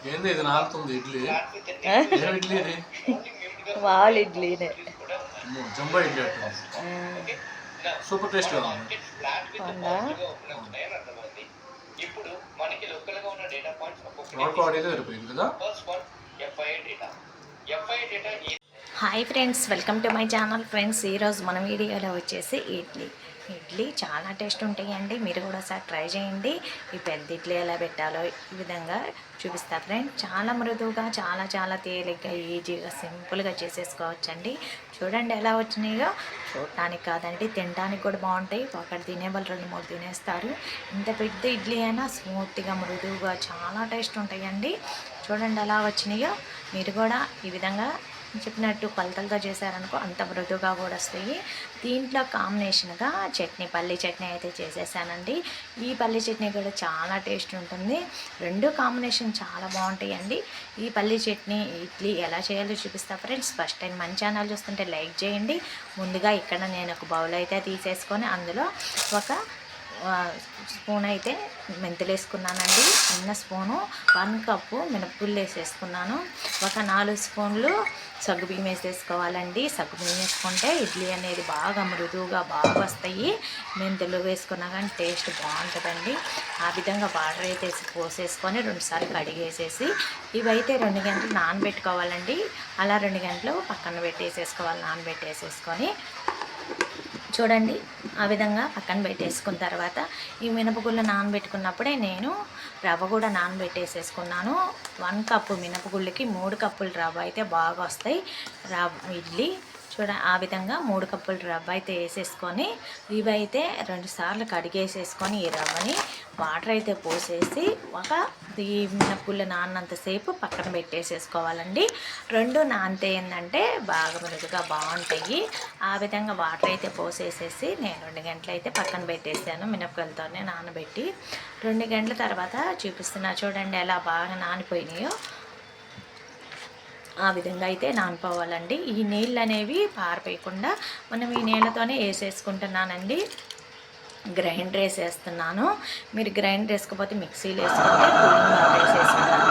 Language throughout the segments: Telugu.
ఏంది ఇది నాకుతుంది ఇడ్లీ ఏం ఇడ్లీ ఇది మామూలు ఇడ్లీనే. జంబో ఇడ్లీ అట్టుంది సూపర్ టేస్ట్ గా ఉంది అవునా? వాడుకో వాడేది సరిపోయింది కదా. Hi friends, welcome to my channel friends. ఈరోజు మన వీడియోలో వచ్చేసి ఇడ్లీ చాలా టేస్ట్ ఉంటాయండి. మీరు కూడా ఒకసారి ట్రై చేయండి. ఈ పెద్ద ఇడ్లీ ఎలా పెట్టాలో ఈ విధంగా చూపిస్తా ఫ్రెండ్స్. చాలా మృదువుగా చాలా తేలిగ్గా ఈజీగా సింపుల్గా చేసేసుకోవచ్చండి. చూడండి ఎలా వచ్చినాయో. చూడటానికి కాదండి, తినడానికి కూడా బాగుంటాయి. ఒకటి తినే వాళ్ళు 2-3 తినేస్తారు. ఇంత పెద్ద ఇడ్లీ అయినా స్మూత్గా మృదువుగా చాలా టేస్ట్ ఉంటాయండి. చూడండి ఎలా వచ్చినాయో. మీరు కూడా ఈ విధంగా చెప్పినట్టు కొలతలతో చేశారనుకో అంత మృదువుగా కూడా వస్తాయి. దీంట్లో కాంబినేషన్గా చట్నీ, పల్లి చట్నీ అయితే చేసేసానండి. ఈ పల్లి చట్నీ కూడా చాలా టేస్ట్ ఉంటుంది. రెండు కాంబినేషన్ చాలా బాగుంటాయండి. ఈ పల్లి చట్నీ ఇడ్లీ ఎలా చేయాలో చూపిస్తా ఫ్రెండ్స్. ఫస్ట్ టైం మన ఛానల్ చూస్తుంటే లైక్ చేయండి. ముందుగా ఇక్కడ నేను ఒక బౌల్ అయితే తీసేసుకొని అందులో ఒక స్పూన్ అయితే మెంతులు వేసుకున్నానండి. చిన్న స్పూను 1 కప్పు మినపగుళ్ళు వేసేసుకున్నాను. ఒక 4 స్పూన్లు సగ్గుబియ్యం వేసేసుకోవాలండి. సగ్గుబియ్యం వేసుకుంటే ఇడ్లీ అనేది బాగా మృదువుగా బాగా వస్తాయి. మెంతులు వేసుకున్నా కానీ టేస్ట్ బాగుంటుందండి. ఆ విధంగా వాటర్ అయితే పోసేసుకొని 2 సార్లు కడిగేసేసి ఇవైతే 2 గంటలు నానబెట్టుకోవాలండి. అలా 2 గంటలు పక్కన పెట్టేసేసుకోవాలి. నానబెట్టేసేసుకొని చూడండి ఆ విధంగా పక్కన పెట్టేసుకున్న తర్వాత ఈ మినపగుళ్ళు నానబెట్టుకున్నప్పుడే నేను రవ్వ కూడా నానబెట్టేసేసుకున్నాను. 1 కప్పు మినపగుళ్ళకి 3 కప్పులు రవ్వ అయితే బాగా వస్తాయి ఇడ్లీ. ఆ విధంగా 3 కప్పులు రవ్వ అయితే వేసేసుకొని ఇవైతే 2 సార్లు కడిగేసేసుకొని ఈ రవ్వని వాటర్ అయితే పోసేసి ఈ మినపగుళ్ళు నాన్నంతసేపు పక్కన పెట్టేసేసుకోవాలండి. 2 నానితే ఏంటంటే బాగా మృదుగా బాగుంటాయి. ఆ విధంగా వాటర్ అయితే పోసేసేసి నేను 2 గంటలు అయితే పక్కన పెట్టేసాను. మినపగుళ్ళతోనే నానబెట్టి 2 గంటల తర్వాత చూపిస్తున్నా చూడండి ఎలా బాగా నానిపోయినాయో. ఆ విధంగా అయితే నానిపోవాలండి. ఈ నీళ్ళు అనేవి పారిపోయకుండా మనం ఈ నీళ్ళతోనే వేసేసుకుంటున్నానండి. గ్రైండర్ వేసేస్తున్నాను. మీరు గ్రైండర్ వేసుకోకపోతే మిక్సీలో వేసుకుంటే కూలింగ్ వాటర్ వేసేసుకున్నాను.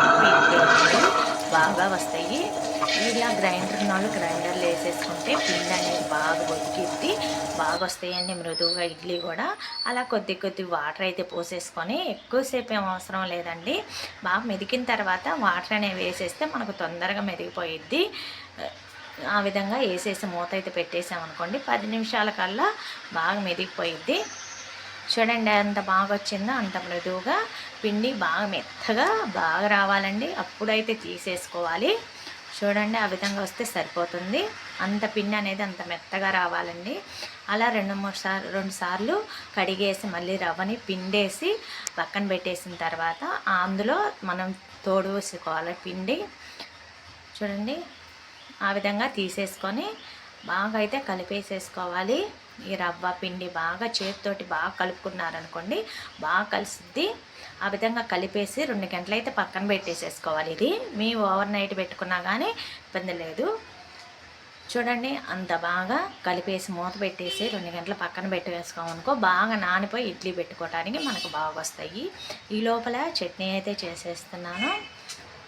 బాగా వస్తాయి. ఇలా గ్రైండర్లో వేసేసుకుంటే పిండి అనేది బాగా ఉడికిద్ది, బాగా వస్తాయండి మృదువుగా ఇడ్లీ కూడా. అలా కొద్ది వాటర్ అయితే పోసేసుకొని ఎక్కువసేపు ఏం అవసరం లేదండి. బాగా మెదికిన తర్వాత వాటర్ అనేవి వేసేస్తే మనకు తొందరగా మెదిగిపోయిద్ది. ఆ విధంగా వేసేసి మూత అయితే పెట్టేసామనుకోండి 10 నిమిషాల కల్లా బాగా మెదిగిపోయిద్ది. చూడండి ఎంత బాగా వచ్చిందో, అంత మృదువుగా పిండి బాగా మెత్తగా బాగా రావాలండి. అప్పుడైతే తీసేసుకోవాలి. చూడండి ఆ విధంగా వస్తే సరిపోతుంది. అంత పిండి అనేది అంత మెత్తగా రావాలండి. అలా 2 సార్లు కడిగేసి మళ్ళీ రవ్వని పిండేసి పక్కన పెట్టేసిన తర్వాత అందులో మనం తోడు వేసుకోవాలి పిండి. చూడండి ఆ విధంగా తీసేసుకొని బాగా అయితే కలిపేసేసుకోవాలి. ఈ రవ్వ పిండి బాగా చేతితోటి బాగా కలుపుకున్నారనుకోండి బాగా కలిసిద్ది. ఆ విధంగా కలిపేసి 2 గంటలు అయితే పక్కన పెట్టేసేసుకోవాలి. ఇది మీ ఓవర్ నైట్ పెట్టుకున్నా కానీ ఇబ్బంది లేదు. చూడండి అంత బాగా కలిపేసి మూత పెట్టేసి 2 గంటలు పక్కన పెట్టేసుకోమనుకో బాగా నానిపోయి ఇడ్లీ పెట్టుకోవడానికి మనకు బాగా వస్తాయి. ఈ లోపల చట్నీ అయితే చేసేస్తున్నాను.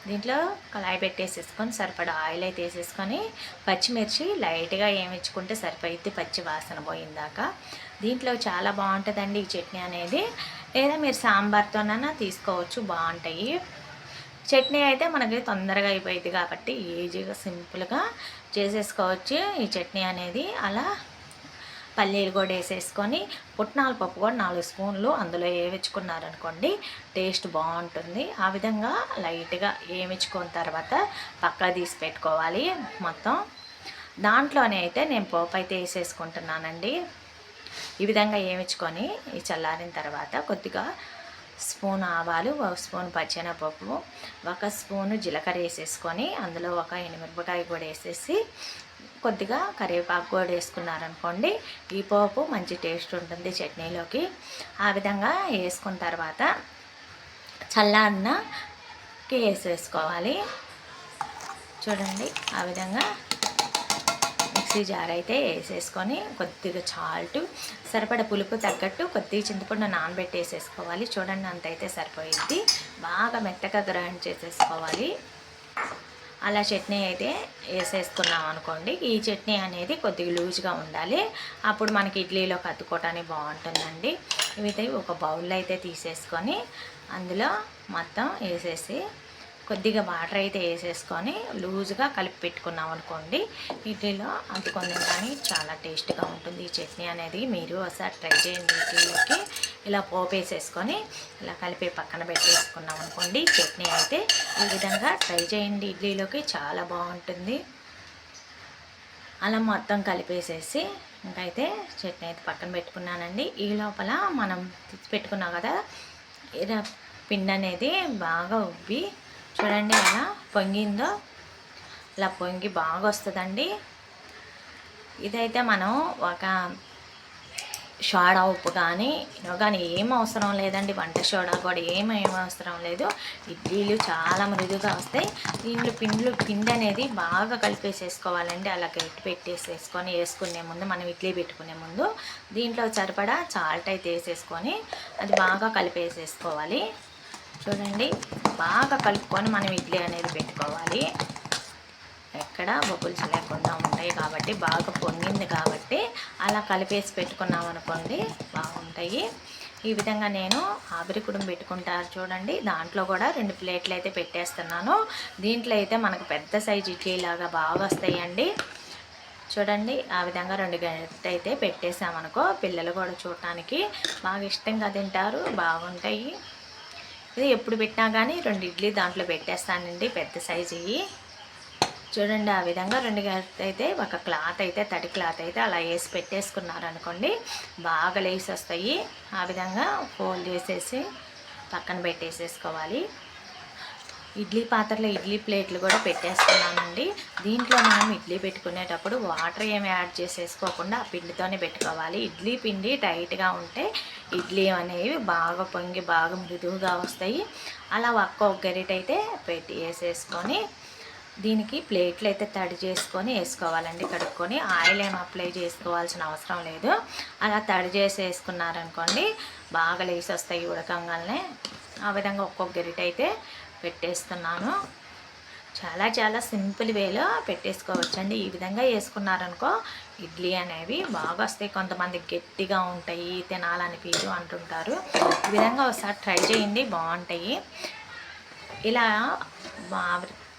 దీంట్లో కళాయి పెట్టేసేసుకొని సరిపడా ఆయిల్ అయితే వేసేసుకొని పచ్చిమిర్చి లైట్గా వేయించుకుంటే సరిపోయిద్ది, పచ్చి వాసన పోయిందాక. దీంట్లో చాలా బాగుంటుందండి ఈ చట్నీ అనేది. లేదా మీరు సాంబార్తోనైనా తీసుకోవచ్చు, బాగుంటాయి. చట్నీ అయితే మనకి తొందరగా అయిపోయింది కాబట్టి ఈజీగా సింపుల్గా చేసేసుకోవచ్చు ఈ చట్నీ అనేది. అలా పల్లీలు కూడా వేసేసుకొని పుట్నాల పప్పు కూడా 4 స్పూన్లు అందులో వేయించుకున్నారనుకోండి టేస్ట్ బాగుంటుంది. ఆ విధంగా లైట్గా వేయించుకున్న తర్వాత పక్కా తీసి పెట్టుకోవాలి. మొత్తం దాంట్లోనే అయితే నేను పోపు అయితే వేసేసుకుంటున్నానండి. ఈ విధంగా వేయించుకొని ఈ చల్లారిన తర్వాత కొద్దిగా స్పూన్ ఆవాలు, 1 స్పూన్ పచ్చెనపప్పు, 1 స్పూను జీలకర్ర వేసేసుకొని అందులో 1 ఎండుమిరపకాయ కూడా వేసేసి కొద్దిగా కరివేపాకు కూడా వేసుకున్నారనుకోండి ఈ పోపు మంచి టేస్ట్ ఉంటుంది చట్నీలోకి. ఆ విధంగా వేసుకున్న తర్వాత చల్లారినకి వేసేసుకోవాలి. చూడండి ఆ విధంగా మిక్సీ జార్ అయితే వేసేసుకొని కొద్దిగా సాల్ట్, సరిపడ పులుపు తగ్గట్టు కొద్దిగా చింతపండు నానబెట్టేసేసుకోవాలి. చూడండి అంత అయితే సరిపోయింది. బాగా మెత్తగా గ్రైండ్ చేసేసుకోవాలి. అలా చట్నీ అయితే వేసేసుకున్నాం అనుకోండి. ఈ చట్నీ అనేది కొద్దిగా లూజ్గా ఉండాలి. అప్పుడు మనకి ఇడ్లీలో కత్తుకోవటానికి బాగుంటుందండి. ఇవి ఒక బౌల్లో అయితే తీసేసుకొని అందులో మొత్తం వేసేసి కొద్దిగా వాటర్ అయితే వేసేసుకొని లూజ్గా కలిపి పెట్టుకున్నాం అనుకోండి. ఇడ్లీలో అందుకొని కానీ చాలా టేస్ట్గా ఉంటుంది. ఈ చట్నీ అనేది మీరు ఒకసారి ట్రై చేయండి. ఇడ్లీలోకి ఇలా పోపు వేసేసుకొని ఇలా కలిపి పక్కన పెట్టేసుకున్నాం అనుకోండి. చట్నీ అయితే ఈ విధంగా ట్రై చేయండి. ఇడ్లీలోకి చాలా బాగుంటుంది. అలా మొత్తం కలిపేసేసి ఇంకైతే చట్నీ అయితే పక్కన పెట్టుకున్నానండి. ఈ లోపల మనం పెట్టుకున్నాం కదా పిండి అనేది బాగా ఉబ్బి చూడండి ఎలా పొంగిందో. ఇలా పొంగి బాగా వస్తుందండి. ఇదైతే మనం ఒక సోడా ఉప్పు కానీ ఏం అవసరం లేదండి. వంట సోడా కూడా ఏం అవసరం లేదు. ఇడ్లీలు చాలా మృదుగా వస్తాయి. దీంట్లో పిండి అనేది బాగా కలిపేసేసుకోవాలండి. అలా గట్టి పెట్టేసేసుకొని వేసుకునే ముందు మనం ఇడ్లీ పెట్టుకునే ముందు దీంట్లో సరిపడా సాల్ట్ అయితే వేసేసుకొని అది బాగా కలిపేసేసుకోవాలి. చూడండి బాగా కలుపుకొని మనం ఇడ్లీ అనేది పెట్టుకోవాలి. ఎక్కడ బబుల్స్ లేకుండా ఉంటాయి కాబట్టి బాగా పొంగింది కాబట్టి అలా కలిపేసి పెట్టుకున్నాం అనుకోండి బాగుంటాయి. ఈ విధంగా నేను ఆవిరికుడుం పెట్టుకుంటారు చూడండి. దాంట్లో కూడా 2 ప్లేట్లు అయితే పెట్టేస్తున్నాను. దీంట్లో అయితే మనకు పెద్ద సైజు ఇడ్లీ లాగా బాగా వస్తాయండి. చూడండి ఆ విధంగా 2 గంటలు అయితే పెట్టేసామనుకో పిల్లలు కూడా చూడటానికి బాగా ఇష్టంగా తింటారు. బాగుంటాయి. ఇది ఎప్పుడు పెట్టినా కానీ 2 ఇడ్లీ దాంట్లో పెట్టేస్తానండి. పెద్ద సైజు ఇవి చూడండి. ఆ విధంగా 2 గంటలు అయితే ఒక క్లాత్ అయితే తడి క్లాత్ అయితే అలా వేసి పెట్టేసుకున్నారనుకోండి బాగా లేసి వస్తాయి. ఆ విధంగా ఫోల్డ్ చేసేసి పక్కన పెట్టేసేసుకోవాలి. ఇడ్లీ పాత్రలో ఇడ్లీ ప్లేట్లు కూడా పెట్టేసుకున్నానండి. దీంట్లో మనం ఇడ్లీ పెట్టుకునేటప్పుడు వాటర్ ఏమి యాడ్ చేసేసుకోకుండా ఆ పిండితోనే పెట్టుకోవాలి. ఇడ్లీ పిండి టైట్గా ఉంటే ఇడ్లీ అనేవి బాగా పొంగి బాగా మృదువుగా వస్తాయి. అలా ఒక్క గరిట అయితే పెట్టి వేసేసుకొని దీనికి ప్లేట్లు అయితే తడి చేసుకొని వేసుకోవాలండి. కడుక్కొని ఆయిల్ ఏమి అప్లై చేసుకోవాల్సిన అవసరం లేదు. అలా తడి చేసి వేసుకున్నారనుకోండి బాగా లేసి వస్తాయి ఉడకంగానే. ఆ విధంగా ఒక్కొక్క గరిట అయితే పెట్టేస్తున్నాను. చాలా సింపుల్ వేలో పెట్టేసుకోవచ్చండి. ఈ విధంగా వేసుకున్నారనుకో ఇడ్లీ అనేవి బాగా వస్తాయి. కొంతమంది గట్టిగా ఉంటాయి తినాలనిపించు అంటుంటారు. ఈ విధంగా ఒకసారి ట్రై చేయండి బాగుంటాయి. ఇలా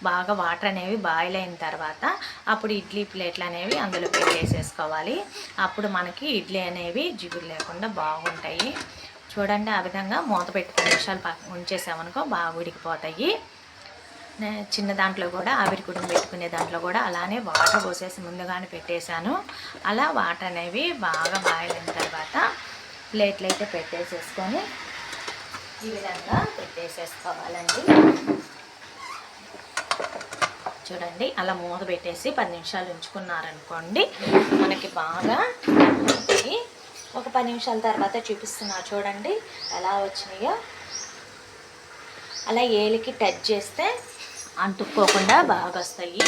బాగా వాటర్ అనేవి బాయిల్ అయిన తర్వాత అప్పుడు ఇడ్లీ ప్లేట్లు అనేవి అందులో పెట్టేసేసుకోవాలి. అప్పుడు మనకి ఇడ్లీ అనేవి జిగురు లేకుండా బాగుంటాయి. చూడండి ఆ విధంగా మూత పెట్టి 10 నిమిషాలు ఉంచేసామనుకో బాగా ఉడికిపోతాయి. చిన్న దాంట్లో కూడా ఆవిరికుడుం పెట్టుకునే దాంట్లో కూడా అలానే వాటర్ పోసేసి ముందుగానే పెట్టేశాను. అలా వాటర్ అనేవి బాగా బాయిల్ అయిన తర్వాత ప్లేట్లు అయితే పెట్టేసేసుకొని ఈ విధంగా పెట్టేసేసుకోవాలండి. చూడండి అలా మూత పెట్టేసి 10 నిమిషాలు ఉంచుకున్నారనుకోండి మనకి బాగా ఒక 10 నిమిషాల తర్వాత చూపిస్తున్నా చూడండి ఎలా వచ్చినాయో. అలా ఏలికి టచ్ చేస్తే అంటుకోకుండా బాగా వస్తాయి.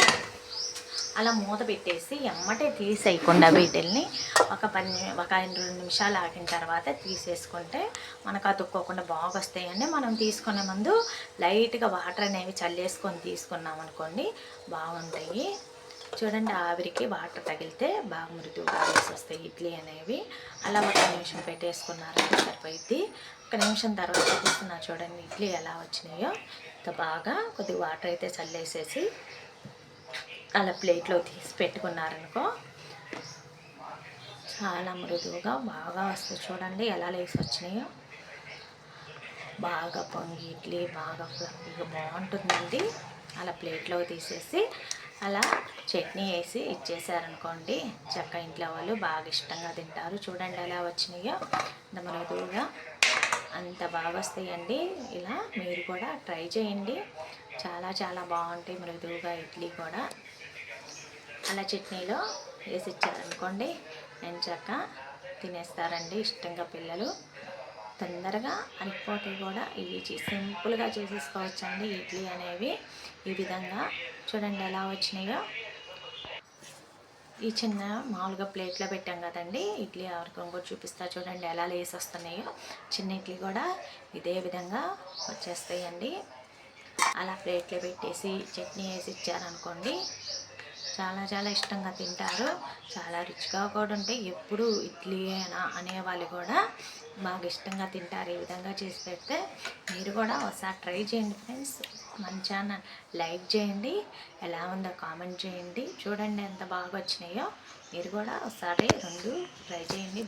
అలా మూత పెట్టేసి ఎమ్మటే తీసేయకుండా వీటిల్ని ఒక 2 నిమిషాలు ఆగిన తర్వాత తీసేసుకుంటే మనకు అతుక్కోకుండా బాగా వస్తాయండి. మనం తీసుకునే ముందు లైట్గా వాటర్ అనేవి చల్లేసుకొని తీసుకున్నాం అనుకోండి బాగుంటాయి. చూడండి ఆవిరికి వాటర్ తగిలితే బాగా మృదువుగా వేసి వస్తాయి ఇడ్లీ అనేవి. అలా 1 నిమిషం పెట్టేసుకున్నారంటే సరిపోయిద్ది. 1 నిమిషం తర్వాత చూస్తున్నా చూడండి ఇడ్లీ ఎలా వచ్చినాయో. బాగా కొద్దిగా వాటర్ అయితే చల్లేసేసి అలా ప్లేట్లో తీసి పెట్టుకున్నారనుకో చాలా మృదువుగా బాగా వస్తుంది. చూడండి ఎలా లేసి వచ్చినాయో. బాగా పొంగి ఇడ్లీ బాగా ఫ్లఫీగా బాగుంటుందండి. అలా ప్లేట్లో తీసేసి అలా చట్నీ వేసి ఇచ్చేసారనుకోండి చక్క ఇంట్లో వాళ్ళు బాగా ఇష్టంగా తింటారు. చూడండి ఎలా వచ్చినాయో అంత మృదువుగా అంత బాగా వస్తాయండి. ఇలా మీరు కూడా ట్రై చేయండి. చాలా బాగుంటాయి మృదువుగా ఇడ్లీ కూడా. అలా చట్నీలో వేసి ఇచ్చారనుకోండి నేను చక్క తినేస్తారండి ఇష్టంగా పిల్లలు. తొందరగా అయిపోతాయి కూడా. ఇవి సింపుల్గా చేసేసుకోవచ్చండి ఇడ్లీ అనేవి. ఈ విధంగా చూడండి ఎలా వచ్చినాయో. ఈ చిన్న మామూలుగా ప్లేట్లో పెట్టాం కదండి ఇడ్లీ ఆవరకం కూడా చూపిస్తా చూడండి ఎలా లేసి వస్తున్నాయో. చిన్న ఇడ్లీ కూడా ఇదే విధంగా వచ్చేస్తాయండి. అలా ప్లేట్లో పెట్టేసి చట్నీ వేసి ఇచ్చారనుకోండి చాలా చాలా ఇష్టంగా తింటారు. చాలా రుచిగా కూడా ఉంటాయి. ఎప్పుడు ఇడ్లీ అయినా అనేవాళ్ళు కూడా బాగా ఇష్టంగా తింటారు ఈ విధంగా చేసి పెడితే. మీరు కూడా ఒకసారి ట్రై చేయండి ఫ్రెండ్స్. మన ఛానల్ లైక్ చేయండి, ఎలా ఉందో కామెంట్ చేయండి. చూడండి ఎంత బాగా వచ్చినాయో. మీరు కూడా ఒకసారి 2 ట్రై చేయండి.